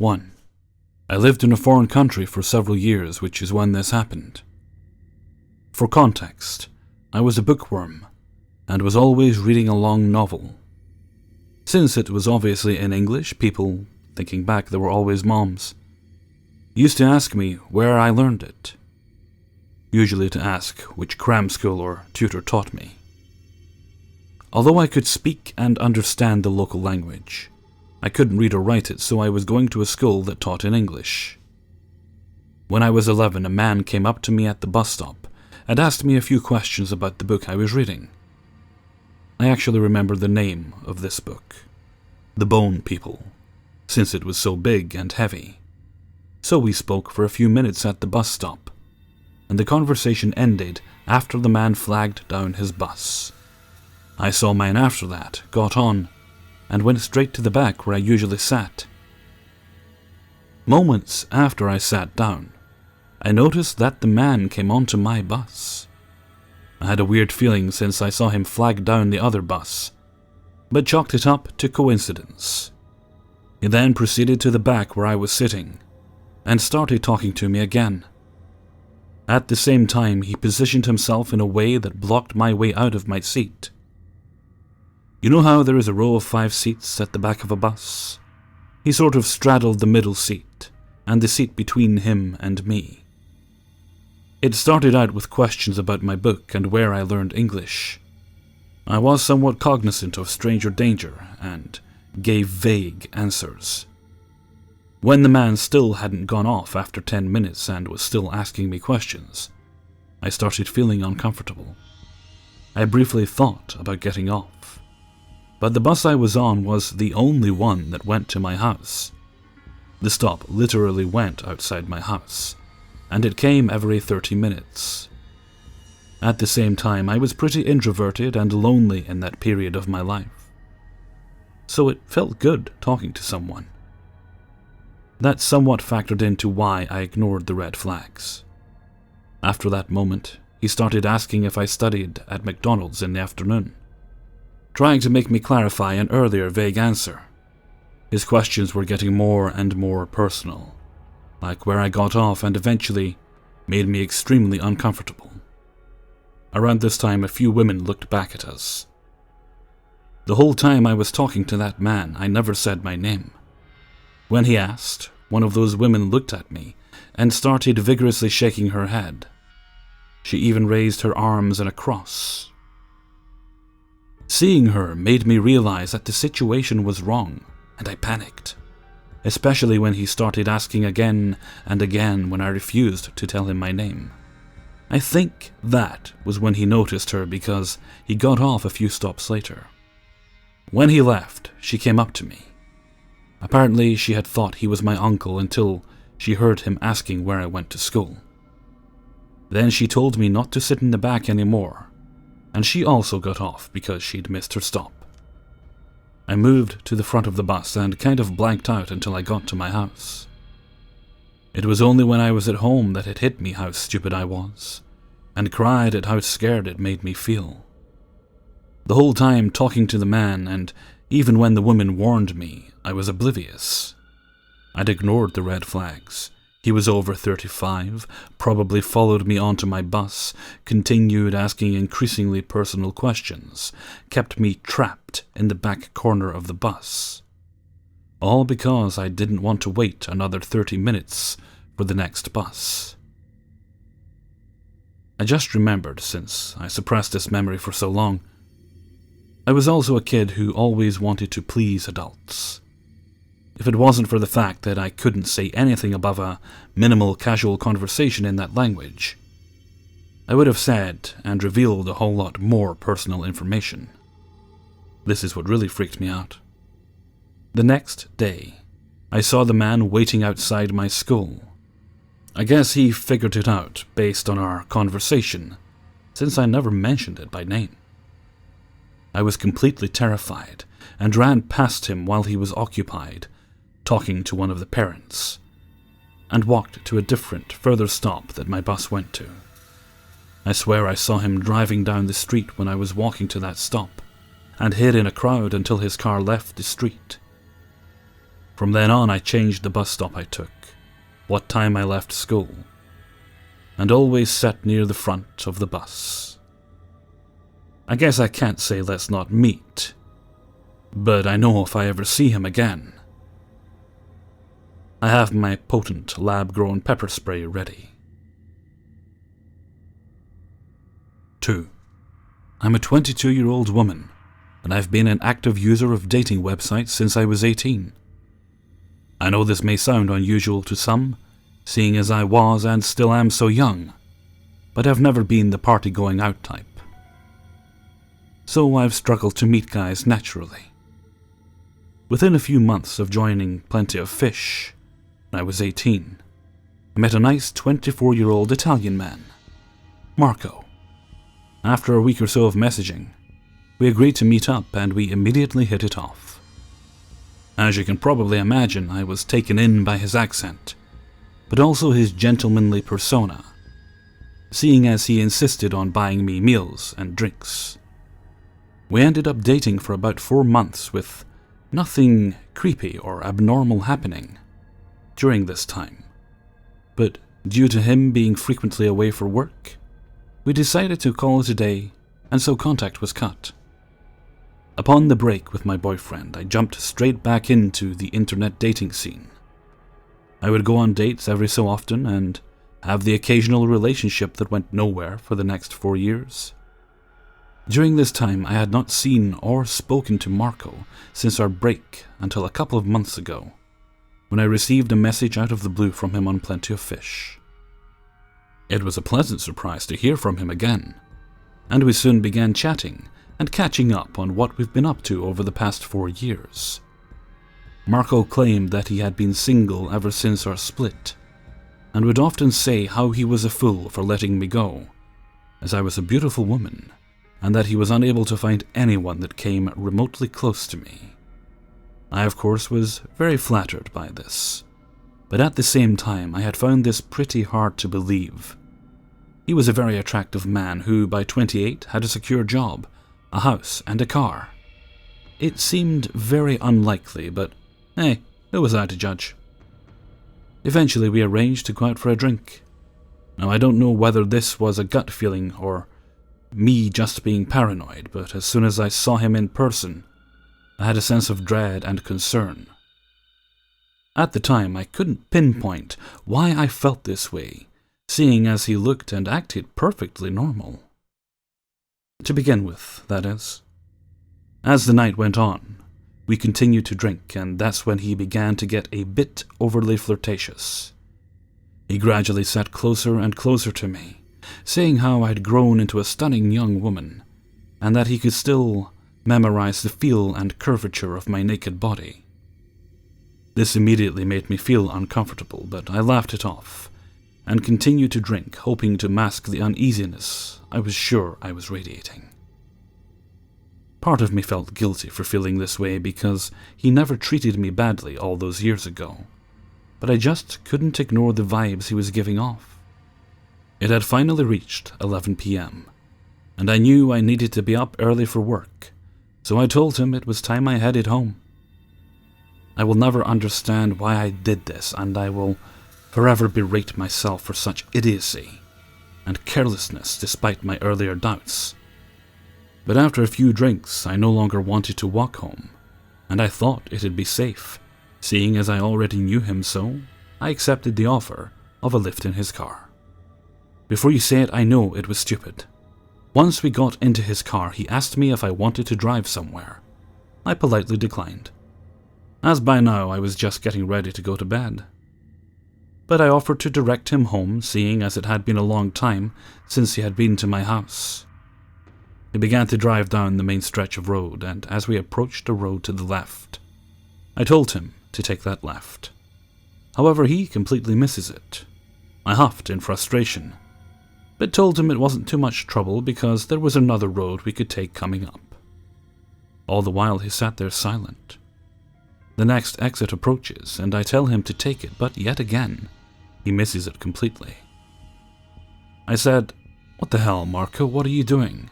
1. I lived in a foreign country for several years, which is when this happened. For context, I was a bookworm and was always reading a long novel. Since it was obviously in English, people, thinking back, they were always moms, used to ask me where I learned it, usually to ask which cram school or tutor taught me. Although I could speak and understand the local language, I couldn't read or write it, so I was going to a school that taught in English. When I was 11, a man came up to me at the bus stop and asked me a few questions about the book I was reading. I actually remember the name of this book, The Bone People, since it was so big and heavy. So we spoke for a few minutes at the bus stop, and the conversation ended after the man flagged down his bus. I saw mine after that, got on, and went straight to the back where I usually sat. Moments after I sat down, I noticed that the man came onto my bus. I had a weird feeling since I saw him flag down the other bus, but chalked it up to coincidence. He then proceeded to the back where I was sitting, and started talking to me again. At the same time, he positioned himself in a way that blocked my way out of my seat. You know how there is a row of 5 seats at the back of a bus? He sort of straddled the middle seat, and the seat between him and me. It started out with questions about my book and where I learned English. I was somewhat cognizant of stranger danger, and gave vague answers. When the man still hadn't gone off after 10 minutes and was still asking me questions, I started feeling uncomfortable. I briefly thought about getting off, but the bus I was on was the only one that went to my house. The stop literally went outside my house, and it came every 30 minutes. At the same time, I was pretty introverted and lonely in that period of my life, so it felt good talking to someone. That somewhat factored into why I ignored the red flags. After that moment, he started asking if I studied at McDonald's in the afternoon, trying to make me clarify an earlier vague answer. His questions were getting more and more personal, like where I got off, and eventually made me extremely uncomfortable. Around this time, a few women looked back at us. The whole time I was talking to that man, I never said my name. When he asked, one of those women looked at me and started vigorously shaking her head. She even raised her arms in a cross. Seeing her made me realize that the situation was wrong, and I panicked, especially when he started asking again and again when I refused to tell him my name. I think that was when he noticed her, because he got off a few stops later. When he left, she came up to me. Apparently, she had thought he was my uncle until she heard him asking where I went to school. Then she told me not to sit in the back anymore, and she also got off because she'd missed her stop. I moved to the front of the bus and kind of blanked out until I got to my house. It was only when I was at home that it hit me how stupid I was, and cried at how scared it made me feel. The whole time talking to the man, and even when the woman warned me, I was oblivious. I'd ignored the red flags. He was over 35, probably followed me onto my bus, continued asking increasingly personal questions, kept me trapped in the back corner of the bus. All because I didn't want to wait another 30 minutes for the next bus. I just remembered, since I suppressed this memory for so long, I was also a kid who always wanted to please adults. If it wasn't for the fact that I couldn't say anything above a minimal casual conversation in that language, I would have said and revealed a whole lot more personal information. This is what really freaked me out. The next day, I saw the man waiting outside my school. I guess he figured it out based on our conversation, since I never mentioned it by name. I was completely terrified and ran past him while he was occupied, talking to one of the parents, and walked to a different, further stop that my bus went to. I swear I saw him driving down the street when I was walking to that stop, and hid in a crowd until his car left the street. From then on, I changed the bus stop I took, what time I left school, and always sat near the front of the bus. I guess I can't say let's not meet, but I know if I ever see him again. I have my potent lab-grown pepper spray ready. 2. I'm a 22-year-old woman, and I've been an active user of dating websites since I was 18. I know this may sound unusual to some, seeing as I was and still am so young, but I've never been the party-going-out type. So I've struggled to meet guys naturally. Within a few months of joining Plenty of Fish, when I was 18, I met a nice 24-year-old Italian man, Marco. After a week or so of messaging, we agreed to meet up and we immediately hit it off. As you can probably imagine, I was taken in by his accent, but also his gentlemanly persona, seeing as he insisted on buying me meals and drinks. We ended up dating for about 4 months with nothing creepy or abnormal happening during this time, but due to him being frequently away for work, we decided to call it a day, and so contact was cut. Upon the break with my boyfriend, I jumped straight back into the internet dating scene. I would go on dates every so often and have the occasional relationship that went nowhere for the next 4 years. During this time, I had not seen or spoken to Marco since our break until a couple of months ago, when I received a message out of the blue from him on Plenty of Fish. It was a pleasant surprise to hear from him again, and we soon began chatting and catching up on what we've been up to over the past 4 years. Marco claimed that he had been single ever since our split, and would often say how he was a fool for letting me go, as I was a beautiful woman, and that he was unable to find anyone that came remotely close to me. I, of course, was very flattered by this, but at the same time I had found this pretty hard to believe. He was a very attractive man who, by 28, had a secure job, a house, and a car. It seemed very unlikely, but hey, who was I to judge? Eventually we arranged to go out for a drink. Now I don't know whether this was a gut feeling or me just being paranoid, but as soon as I saw him in person, I had a sense of dread and concern. At the time, I couldn't pinpoint why I felt this way, seeing as he looked and acted perfectly normal. To begin with, that is. As the night went on, we continued to drink, and that's when he began to get a bit overly flirtatious. He gradually sat closer and closer to me, saying how I'd grown into a stunning young woman, and that he could still memorize the feel and curvature of my naked body. This immediately made me feel uncomfortable, but I laughed it off, and continued to drink, hoping to mask the uneasiness I was sure I was radiating. Part of me felt guilty for feeling this way because he never treated me badly all those years ago, but I just couldn't ignore the vibes he was giving off. It had finally reached 11 p.m., and I knew I needed to be up early for work, so I told him it was time I headed home. I will never understand why I did this, and I will forever berate myself for such idiocy and carelessness despite my earlier doubts. But after a few drinks, I no longer wanted to walk home, and I thought it'd be safe, seeing as I already knew him, so I accepted the offer of a lift in his car. Before you say it, I know it was stupid. Once we got into his car, he asked me if I wanted to drive somewhere. I politely declined, as by now I was just getting ready to go to bed. But I offered to direct him home, seeing as it had been a long time since he had been to my house. He began to drive down the main stretch of road, and as we approached a road to the left, I told him to take that left. However, he completely misses it. I huffed in frustration, but told him it wasn't too much trouble because there was another road we could take coming up. All the while he sat there silent. The next exit approaches, and I tell him to take it, but yet again, he misses it completely. I said, "What the hell, Marco, what are you doing?"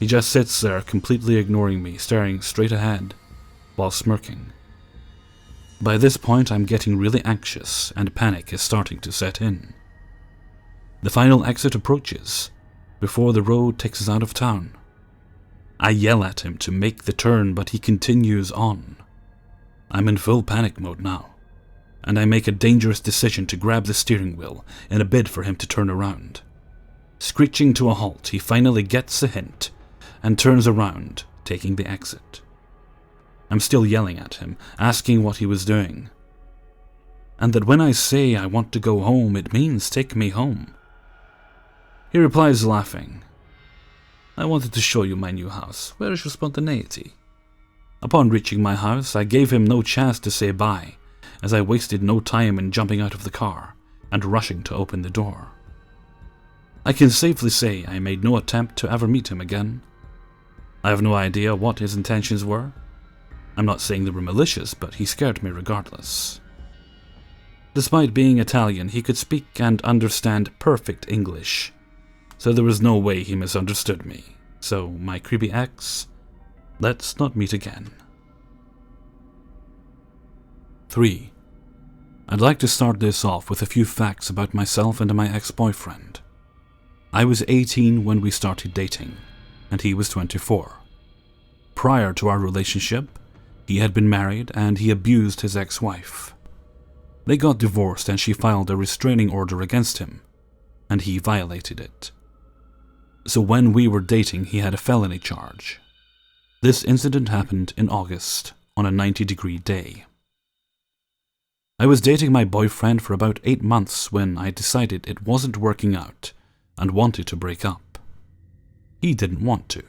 He just sits there completely ignoring me, staring straight ahead, while smirking. By this point, I'm getting really anxious and panic is starting to set in. The final exit approaches, before the road takes us out of town. I yell at him to make the turn, but he continues on. I'm in full panic mode now, and I make a dangerous decision to grab the steering wheel in a bid for him to turn around. Screeching to a halt, he finally gets the hint and turns around, taking the exit. I'm still yelling at him, asking what he was doing, and that when I say I want to go home, it means take me home. He replies laughing, "I wanted to show you my new house. Where is your spontaneity?" Upon reaching my house, I gave him no chance to say bye, as I wasted no time in jumping out of the car and rushing to open the door. I can safely say I made no attempt to ever meet him again. I have no idea what his intentions were. I'm not saying they were malicious, but he scared me regardless. Despite being Italian, he could speak and understand perfect English, so there was no way he misunderstood me. So, my creepy ex, let's not meet again. 3. I'd like to start this off with a few facts about myself and my ex-boyfriend. I was 18 when we started dating, and he was 24. Prior to our relationship, he had been married and he abused his ex-wife. They got divorced and she filed a restraining order against him, and he violated it. So when we were dating, he had a felony charge. This incident happened in August on a 90-degree day. I was dating my boyfriend for about 8 months when I decided it wasn't working out and wanted to break up. He didn't want to,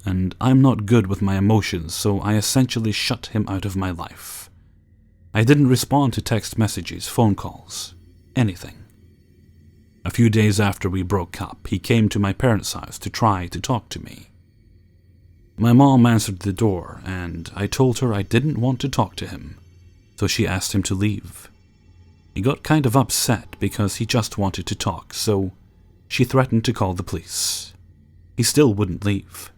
and I'm not good with my emotions, so I essentially shut him out of my life. I didn't respond to text messages, phone calls, anything. A few days after we broke up, he came to my parents' house to try to talk to me. My mom answered the door, and I told her I didn't want to talk to him, so she asked him to leave. He got kind of upset because he just wanted to talk, so she threatened to call the police. He still wouldn't leave.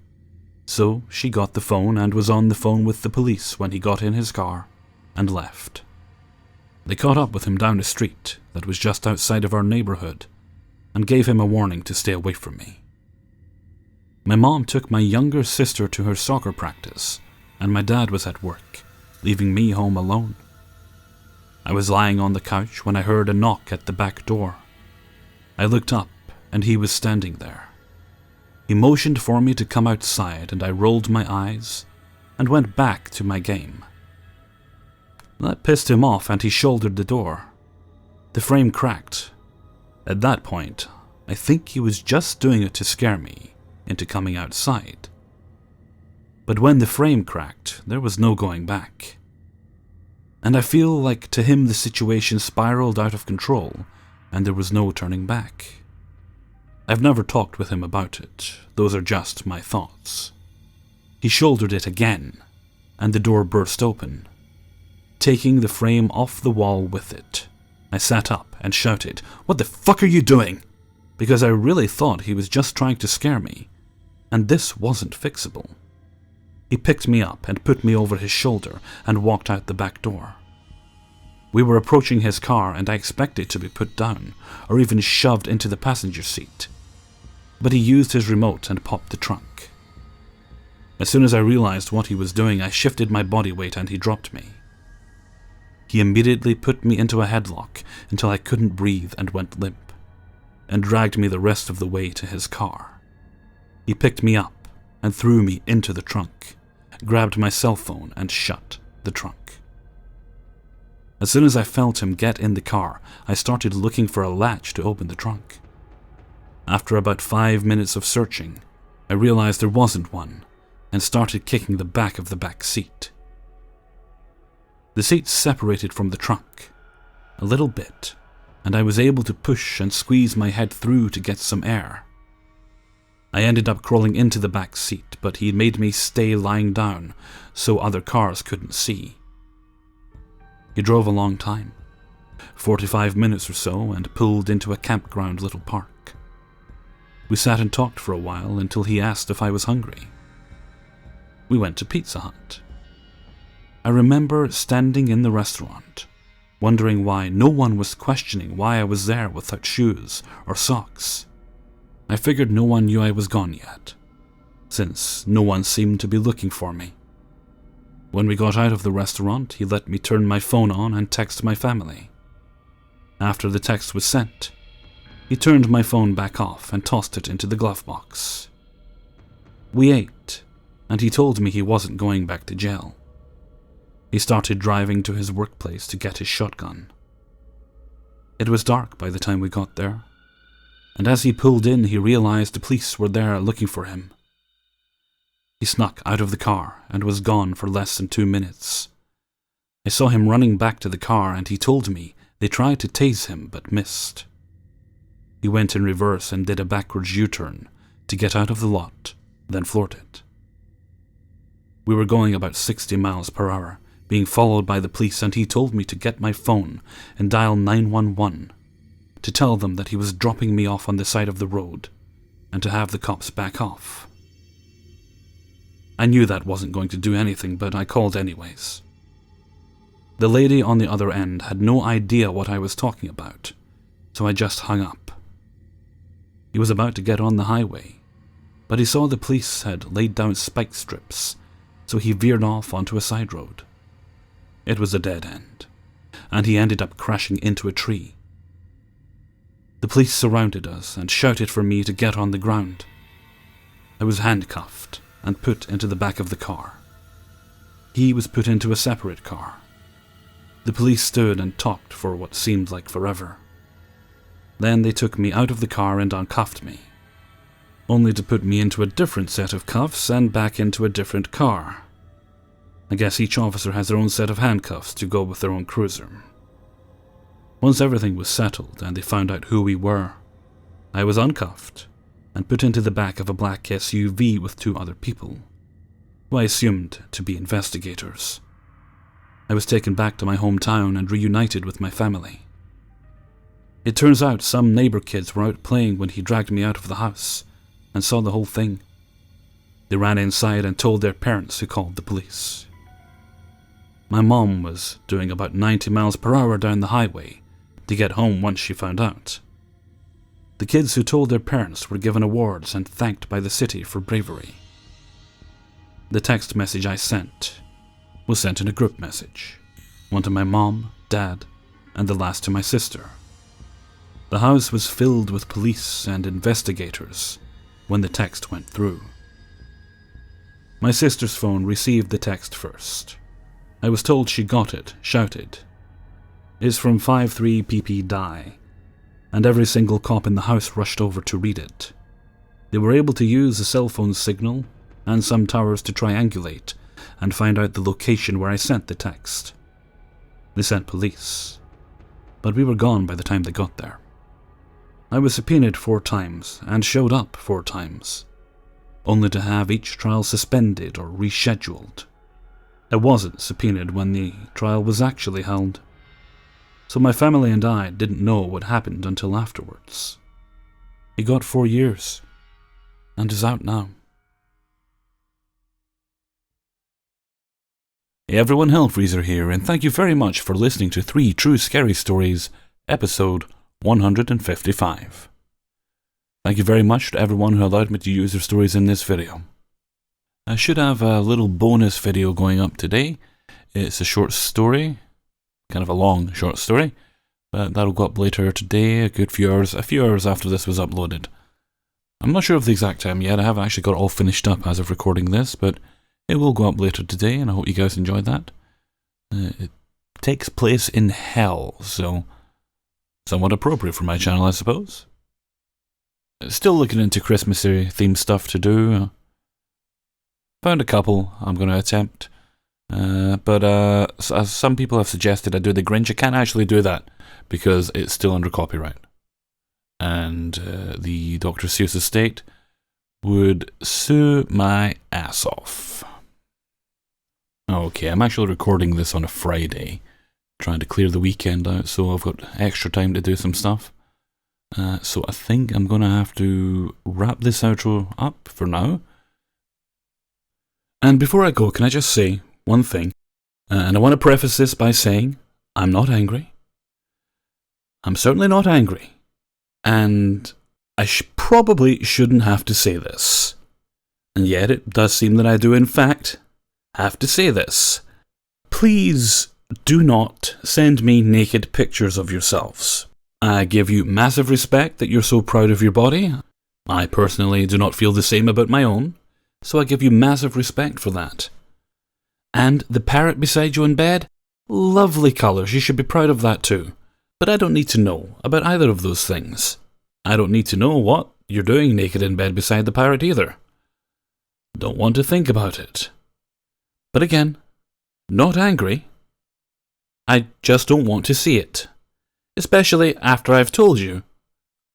So she got the phone and was on the phone with the police when he got in his car and left. They caught up with him down a street that was just outside of our neighborhood and gave him a warning to stay away from me. My mom took my younger sister to her soccer practice, and my dad was at work, leaving me home alone. I was lying on the couch when I heard a knock at the back door. I looked up, and he was standing there. He motioned for me to come outside, and I rolled my eyes and went back to my game. That pissed him off, and he shouldered the door. The frame cracked. At that point, I think he was just doing it to scare me into coming outside. But when the frame cracked, there was no going back. And I feel like to him the situation spiraled out of control, and there was no turning back. I've never talked with him about it. Those are just my thoughts. He shouldered it again, and the door burst open, taking the frame off the wall with it. I sat up and shouted, "What the fuck are you doing?" Because I really thought he was just trying to scare me, and this wasn't fixable. He picked me up and put me over his shoulder and walked out the back door. We were approaching his car, and I expected to be put down or even shoved into the passenger seat. But he used his remote and popped the trunk. As soon as I realized what he was doing, I shifted my body weight and he dropped me. He immediately put me into a headlock until I couldn't breathe and went limp, and dragged me the rest of the way to his car. He picked me up and threw me into the trunk, grabbed my cell phone and shut the trunk. As soon as I felt him get in the car, I started looking for a latch to open the trunk. After about 5 minutes of searching, I realized there wasn't one and started kicking the back of the back seat. The seat separated from the trunk a little bit, and I was able to push and squeeze my head through to get some air. I ended up crawling into the back seat, but he made me stay lying down so other cars couldn't see. He drove a long time, 45 minutes or so, and pulled into a campground little park. We sat and talked for a while until he asked if I was hungry. We went to Pizza Hut. I remember standing in the restaurant, wondering why no one was questioning why I was there without shoes or socks. I figured no one knew I was gone yet, since no one seemed to be looking for me. When we got out of the restaurant, he let me turn my phone on and text my family. After the text was sent, he turned my phone back off and tossed it into the glove box. We ate, and he told me he wasn't going back to jail. He started driving to his workplace to get his shotgun. It was dark by the time we got there, and as he pulled in, he realized the police were there looking for him. He snuck out of the car and was gone for less than 2 minutes. I saw him running back to the car, and he told me they tried to tase him but missed. He went in reverse and did a backwards U-turn to get out of the lot, then floored it. We were going about 60 miles per hour, being followed by the police, and he told me to get my phone and dial 911 to tell them that he was dropping me off on the side of the road and to have the cops back off. I knew that wasn't going to do anything, but I called anyways. The lady on the other end had no idea what I was talking about, so I just hung up. He was about to get on the highway, but he saw the police had laid down spike strips, so he veered off onto a side road. It was a dead end, and he ended up crashing into a tree. The police surrounded us and shouted for me to get on the ground. I was handcuffed and put into the back of the car. He was put into a separate car. The police stood and talked for what seemed like forever. Then they took me out of the car and uncuffed me, only to put me into a different set of cuffs and back into a different car. I guess each officer has their own set of handcuffs to go with their own cruiser. Once everything was settled and they found out who we were, I was uncuffed and put into the back of a black SUV with 2 other people, who I assumed to be investigators. I was taken back to my hometown and reunited with my family. It turns out some neighbor kids were out playing when he dragged me out of the house and saw the whole thing. They ran inside and told their parents, who called the police. My mom was doing about 90 miles per hour down the highway to get home once she found out. The kids who told their parents were given awards and thanked by the city for bravery. The text message I sent was sent in a group message, one to my mom, dad, and the last to my sister. The house was filled with police and investigators when the text went through. My sister's phone received the text first. I was told she got it, shouted, "It's from 53PP Die," and every single cop in the house rushed over to read it. They were able to use a cell phone signal and some towers to triangulate and find out the location where I sent the text. They sent police, but we were gone by the time they got there. I was subpoenaed 4 times and showed up 4 times, only to have each trial suspended or rescheduled. I wasn't subpoenaed when the trial was actually held, so my family and I didn't know what happened until afterwards. He got 4 years, and is out now. Hey everyone, Hellfreezer here, and thank you very much for listening to 3 True Scary Stories, episode 155. Thank you very much to everyone who allowed me to use their stories in this video. I should have a little bonus video going up today. It's a short story, kind of a long short story, but that'll go up later today, a few hours after this was uploaded. I'm not sure of the exact time yet. I haven't actually got it all finished up as of recording this, but it will go up later today, and I hope you guys enjoyed that. It takes place in hell, so somewhat appropriate for my channel, I suppose. Still looking into Christmassy themed stuff to do. Found a couple I'm going to attempt. But as some people have suggested I do the Grinch, I can't actually do that because it's still under copyright. And the Dr. Seuss estate would sue my ass off. Okay, I'm actually recording this on a Friday, trying to clear the weekend out, so I've got extra time to do some stuff. So I think I'm going to have to wrap this outro up for now. And before I go, can I just say one thing? And I want to preface this by saying I'm not angry. I'm certainly not angry. And I probably shouldn't have to say this. And yet it does seem that I do, in fact, have to say this. Please do not send me naked pictures of yourselves. I give you massive respect that you're so proud of your body. I personally do not feel the same about my own, so I give you massive respect for that. And the parrot beside you in bed? Lovely colours, you should be proud of that too. But I don't need to know about either of those things. I don't need to know what you're doing naked in bed beside the parrot either. Don't want to think about it. But again, not angry. I just don't want to see it. Especially after I've told you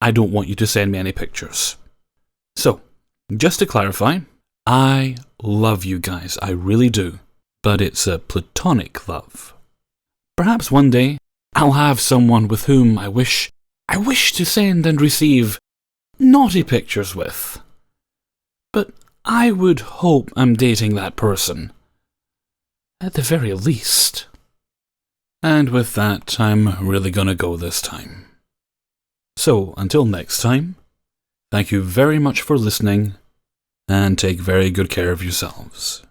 I don't want you to send me any pictures. So, just to clarify, I love you guys, I really do. But it's a platonic love. Perhaps one day I'll have someone with whom I wish to send and receive naughty pictures with. But I would hope I'm dating that person. At the very least. And with that, I'm really gonna go this time. So, until next time, thank you very much for listening, and take very good care of yourselves.